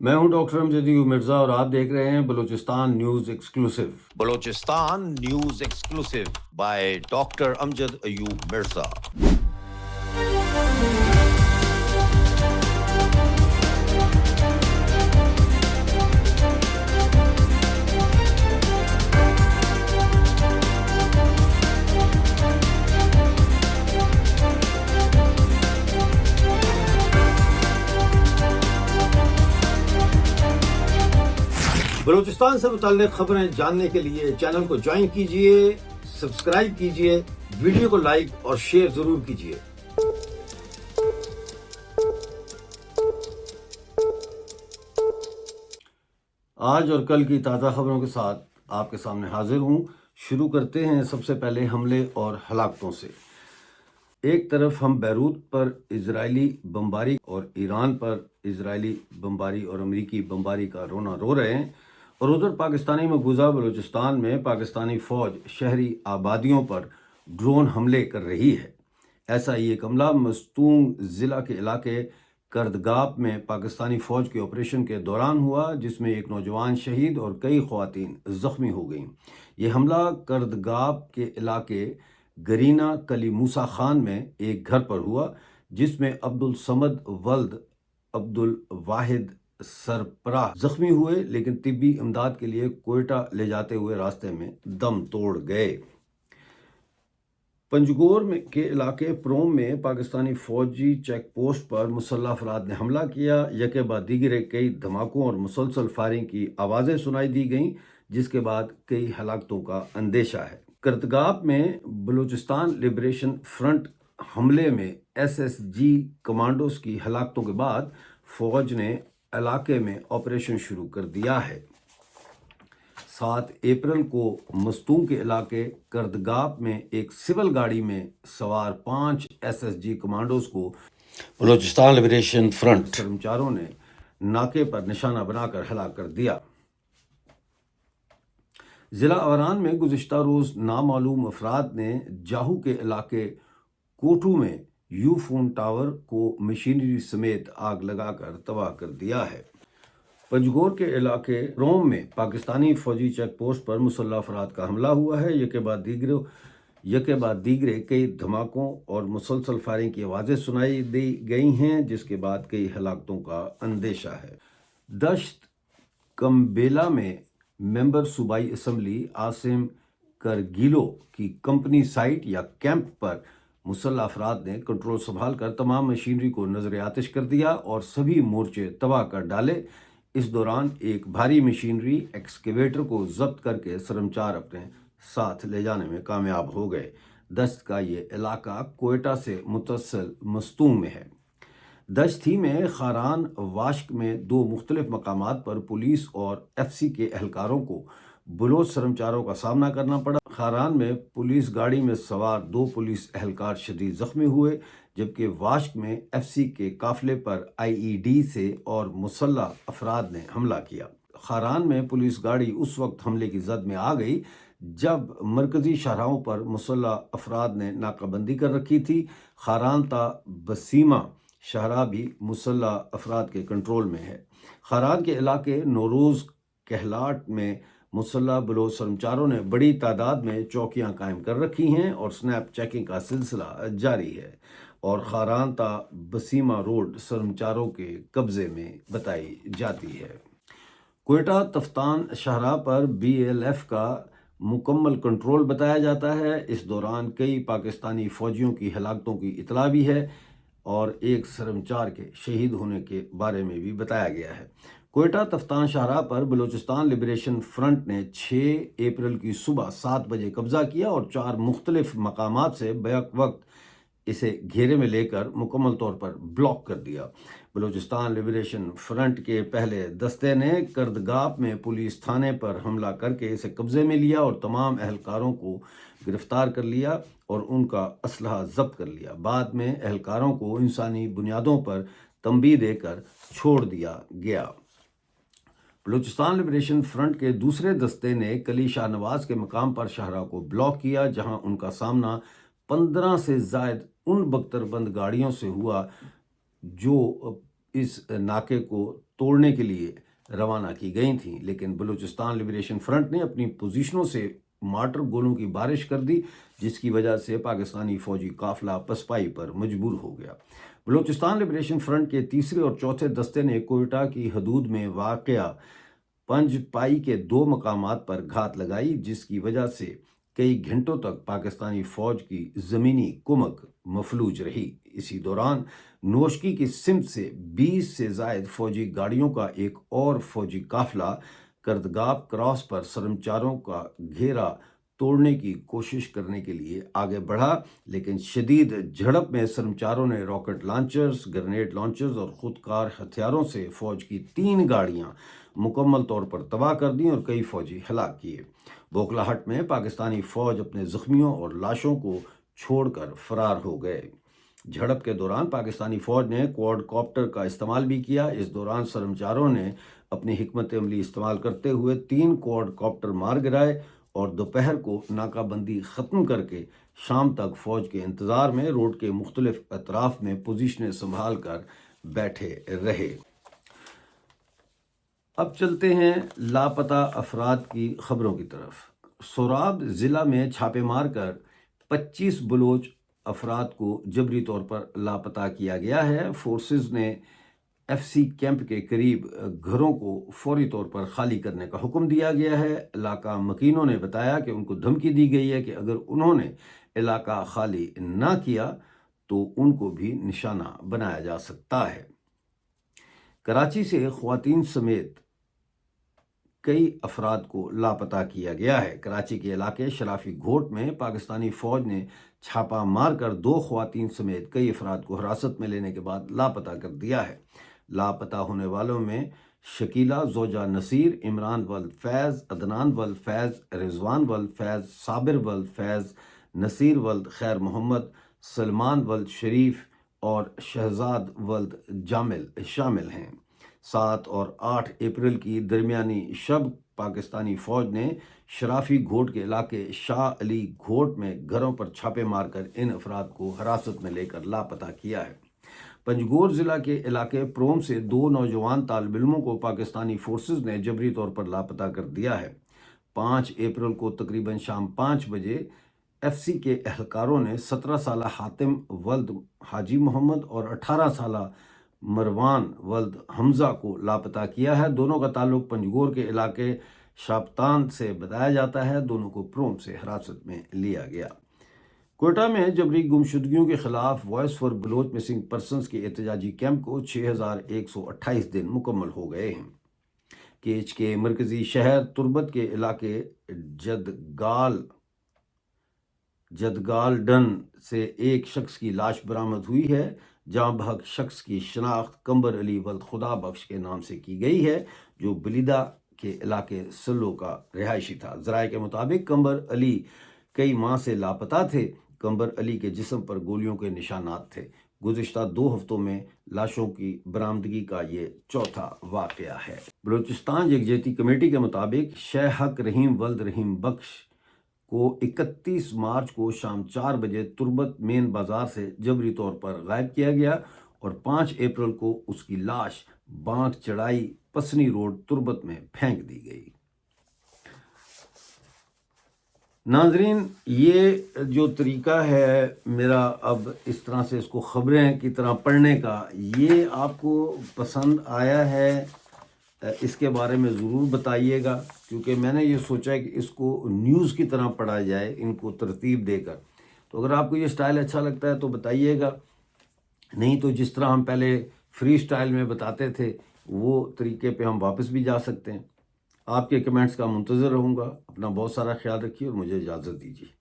میں ہوں ڈاکٹر امجد ایوب مرزا اور آپ دیکھ رہے ہیں Balochistan news exclusive. Balochistan news exclusive by doctor Amjad Ayub Mirza. Balochistan سے متعلق خبریں جاننے کے لیے چینل کو جوائن کیجئے، سبسکرائب کیجئے، ویڈیو کو لائک اور شیئر ضرور کیجئے۔ آج اور کل کی تازہ خبروں کے ساتھ آپ کے سامنے حاضر ہوں۔ شروع کرتے ہیں سب سے پہلے حملے اور ہلاکتوں سے۔ ایک طرف ہم بیروت پر اسرائیلی بمباری اور ایران پر اسرائیلی بمباری اور امریکی بمباری کا رونا رو رہے ہیں، اور ادھر پاکستانی مقبوضہ بلوچستان میں پاکستانی فوج شہری آبادیوں پر ڈرون حملے کر رہی ہے۔ ایسا ہی ایک حملہ مستونگ ضلع کے علاقے کردگاپ میں پاکستانی فوج کے آپریشن کے دوران ہوا، جس میں ایک نوجوان شہید اور کئی خواتین زخمی ہو گئیں۔ یہ حملہ کردگاپ کے علاقے گرینا کلی موسیٰ خان میں ایک گھر پر ہوا، جس میں عبدالصمد ولد عبدالواحد سرپراہ زخمی ہوئے، لیکن طبی امداد کے لیے کوئٹہ لے جاتے ہوئے راستے میں دم توڑ گئے۔ پنجگور کے علاقے پروم میں پاکستانی فوجی چیک پوسٹ پر مسلح افراد نے حملہ کیا۔ یکے بعد دیگر کئی دھماکوں اور مسلسل فائرنگ کی آوازیں سنائی دی گئیں، جس کے بعد کئی ہلاکتوں کا اندیشہ ہے۔ کرتگاپ میں بلوچستان لبریشن فرنٹ حملے میں SSG کمانڈوز کی ہلاکتوں کے بعد فوج نے علاقے میں آپریشن شروع کر دیا ہے۔ 7 اپریل کو مستونگ کے علاقے کردگاپ میں ایک سول گاڑی میں سوار 5 SSG کمانڈوز کو بلوچستان لبریشن فرنٹ سرمچاروں نے ناکے پر نشانہ بنا کر ہلاک کر دیا۔ ضلع اوران میں گزشتہ روز نامعلوم افراد نے جاہو کے علاقے کوٹو میں یو فون ٹاور کو مشینری سمیت آگ لگا کر تباہ کر دیا ہے۔ پنجگور کے علاقے روم میں پاکستانی فوجی چیک پوسٹ پر مسلح افراد کا حملہ ہوا ہے۔ یکے بعد دیگر کئی دھماکوں اور مسلسل فائرنگ کی آوازیں سنائی دی گئی ہیں، جس کے بعد کئی ہلاکتوں کا اندیشہ ہے۔ دشت کمبیلا میں ممبر صوبائی اسمبلی عاصم کرگیلو کی کمپنی سائٹ یا کیمپ پر مسلح افراد نے کنٹرول سنبھال کر تمام مشینری کو نظر آتش کر دیا اور سبھی مورچے تباہ کر ڈالے۔ اس دوران ایک بھاری مشینری ایکسکیویٹر کو ضبط کر کے سرمچار اپنے ساتھ لے جانے میں کامیاب ہو گئے۔ دشت کا یہ علاقہ کوئٹہ سے متصل مستونگ میں ہے۔ دشت ہی میں خاران واشک میں 2 مختلف مقامات پر پولیس اور FC کے اہلکاروں کو بلوچ سرمچاروں کا سامنا کرنا پڑا۔ خاران میں پولیس گاڑی میں سوار 2 پولیس اہلکار شدید زخمی ہوئے، جبکہ واشک میں FC کے قافلے پر IED سے اور مسلح افراد نے حملہ کیا۔ خاران میں پولیس گاڑی اس وقت حملے کی زد میں آ گئی جب مرکزی شاہراہوں پر مسلح افراد نے ناکہ بندی کر رکھی تھی۔ خاران تا بسیمہ شاہراہ بھی مسلح افراد کے کنٹرول میں ہے۔ خاران کے علاقے نوروز کہلاٹ میں مسلح بلوچ سرمچاروں نے بڑی تعداد میں چوکیاں قائم کر رکھی ہیں اور سنیپ چیکنگ کا سلسلہ جاری ہے، اور خاران تا بسیمہ روڈ سرمچاروں کے قبضے میں بتائی جاتی ہے۔ کوئٹہ تفتان شاہراہ پر BLF کا مکمل کنٹرول بتایا جاتا ہے۔ اس دوران کئی پاکستانی فوجیوں کی ہلاکتوں کی اطلاع بھی ہے اور ایک سرمچار کے شہید ہونے کے بارے میں بھی بتایا گیا ہے۔ کوئٹہ تفتان شاہراہ پر بلوچستان لبریشن فرنٹ نے 6 اپریل کی صبح 7 بجے قبضہ کیا اور 4 مختلف مقامات سے بیک وقت اسے گھیرے میں لے کر مکمل طور پر بلاک کر دیا۔ بلوچستان لبریشن فرنٹ کے پہلے دستے نے کردگاپ میں پولیس تھانے پر حملہ کر کے اسے قبضے میں لیا اور تمام اہلکاروں کو گرفتار کر لیا اور ان کا اسلحہ ضبط کر لیا۔ بعد میں اہلکاروں کو انسانی بنیادوں پر تنبیہ دے کر چھوڑ دیا گیا۔ بلوچستان لبریشن فرنٹ کے دوسرے دستے نے کلی شاہ نواز کے مقام پر شاہراہ کو بلاک کیا، جہاں ان کا سامنا 15 سے زائد ان بختر بند گاڑیوں سے ہوا جو اس ناکے کو توڑنے کے لیے روانہ کی گئی تھیں، لیکن بلوچستان لبریشن فرنٹ نے اپنی پوزیشنوں سے مارٹر گولوں کی بارش کر دی، جس کی وجہ سے پاکستانی فوجی قافلہ پسپائی پر مجبور ہو گیا۔ بلوچستان لبریشن فرنٹ کے تیسرے اور چوتھے دستے نے کوئٹہ کی حدود میں واقع پنج پائی کے 2 مقامات پر گھات لگائی، جس کی وجہ سے کئی گھنٹوں تک پاکستانی فوج کی زمینی کمک مفلوج رہی۔ اسی دوران نوشکی کی سمت سے 20 سے زائد فوجی گاڑیوں کا ایک اور فوجی قافلہ کردگاب کراس پر سرمچاروں کا گھیرا توڑنے کی کوشش کرنے کے لیے آگے بڑھا، لیکن شدید جھڑپ میں سرمچاروں نے راکٹ لانچرز، گرنیڈ لانچرز اور خودکار ہتھیاروں سے فوج کی 3 گاڑیاں مکمل طور پر تباہ کر دیں اور کئی فوجی ہلاک کیے۔ بوکلاہٹ میں پاکستانی فوج اپنے زخمیوں اور لاشوں کو چھوڑ کر فرار ہو گئے۔ جھڑپ کے دوران پاکستانی فوج نے کوڈ کاپٹر کا استعمال بھی کیا۔ اس دوران سرمچاروں نے اپنی حکمت عملی استعمال کرتے ہوئے 3 کوڈ کاپٹر مار گرائے اور دوپہر کو ناکہ بندی ختم کر کے شام تک فوج کے انتظار میں روڈ کے مختلف اطراف میں پوزیشنیں سنبھال کر بیٹھے رہے۔ اب چلتے ہیں لاپتہ افراد کی خبروں کی طرف۔ سوراب ضلع میں چھاپے مار کر 25 بلوچ افراد کو جبری طور پر لاپتہ کیا گیا ہے۔ فورسز نے ایف سی کیمپ کے قریب گھروں کو فوری طور پر خالی کرنے کا حکم دیا گیا ہے۔ علاقہ مکینوں نے بتایا کہ ان کو دھمکی دی گئی ہے کہ اگر انہوں نے علاقہ خالی نہ کیا تو ان کو بھی نشانہ بنایا جا سکتا ہے۔ کراچی سے خواتین سمیت کئی افراد کو لاپتہ کیا گیا ہے۔ کراچی کے علاقے شرافی گھوٹ میں پاکستانی فوج نے چھاپا مار کر 2 خواتین سمیت کئی افراد کو حراست میں لینے کے بعد لاپتہ کر دیا ہے۔ لاپتہ ہونے والوں میں شکیلہ زوجہ نصیر، عمران ولد فیض، عدنان ولد فیض، رضوان ولد فیض، صابر ولد فیض، نصیر ولد خیر محمد، سلمان ولد شریف اور شہزاد ولد جامل شامل ہیں۔ 7 اور 8 اپریل کی درمیانی شب پاکستانی فوج نے شرافی گھوٹ کے علاقے شاہ علی گھوٹ میں گھروں پر چھاپے مار کر ان افراد کو حراست میں لے کر لاپتہ کیا ہے۔ پنجگور ضلع کے علاقے پروم سے 2 نوجوان طالب علموں کو پاکستانی فورسز نے جبری طور پر لاپتہ کر دیا ہے۔ 5 اپریل کو تقریباً شام 5 بجے ایف سی کے اہلکاروں نے 17 سالہ حاتم ولد حاجی محمد اور 18 سالہ مروان ولد حمزہ کو لاپتہ کیا ہے۔ دونوں کا تعلق پنجگور کے علاقے شاپتان سے بتایا جاتا ہے۔ دونوں کو پروم سے حراست میں لیا گیا۔ کوئٹہ میں جبری گمشدگیوں کے خلاف Voice for Baloch Missing Persons کے احتجاجی کیمپ کو 6128 دن مکمل ہو گئے ہیں۔ کیچ کے مرکزی شہر تربت کے علاقے جدگال ڈن سے ایک شخص کی لاش برآمد ہوئی ہے۔ جاں بحق شخص کی شناخت قمبر علی ولد خدا بخش کے نام سے کی گئی ہے، جو بلیدہ کے علاقے سلو کا رہائشی تھا۔ ذرائع کے مطابق قمبر علی کئی ماہ سے لاپتہ تھے۔ قمبر علی کے جسم پر گولیوں کے نشانات تھے۔ گزشتہ 2 ہفتوں میں لاشوں کی برآمدگی کا یہ چوتھا واقعہ ہے۔ بلوچستان یکجہتی کمیٹی کے مطابق شیخ حق رحیم ولد رحیم بخش کو 31 مارچ کو شام 4 بجے تربت مین بازار سے جبری طور پر غائب کیا گیا اور 5 اپریل کو اس کی لاش بانٹ چڑھائی پسنی روڈ تربت میں پھینک دی گئی۔ ناظرین، یہ جو طریقہ ہے میرا اب اس طرح سے اس کو خبریں کی طرح پڑھنے کا، یہ آپ کو پسند آیا ہے؟ اس کے بارے میں ضرور بتائیے گا، کیونکہ میں نے یہ سوچا ہے کہ اس کو نیوز کی طرح پڑھا جائے، ان کو ترتیب دے کر۔ تو اگر آپ کو یہ سٹائل اچھا لگتا ہے تو بتائیے گا، نہیں تو جس طرح ہم پہلے فری سٹائل میں بتاتے تھے وہ طریقے پہ ہم واپس بھی جا سکتے ہیں۔ آپ کے کمنٹس کا منتظر رہوں گا۔ اپنا بہت سارا خیال رکھیے اور مجھے اجازت دیجیے۔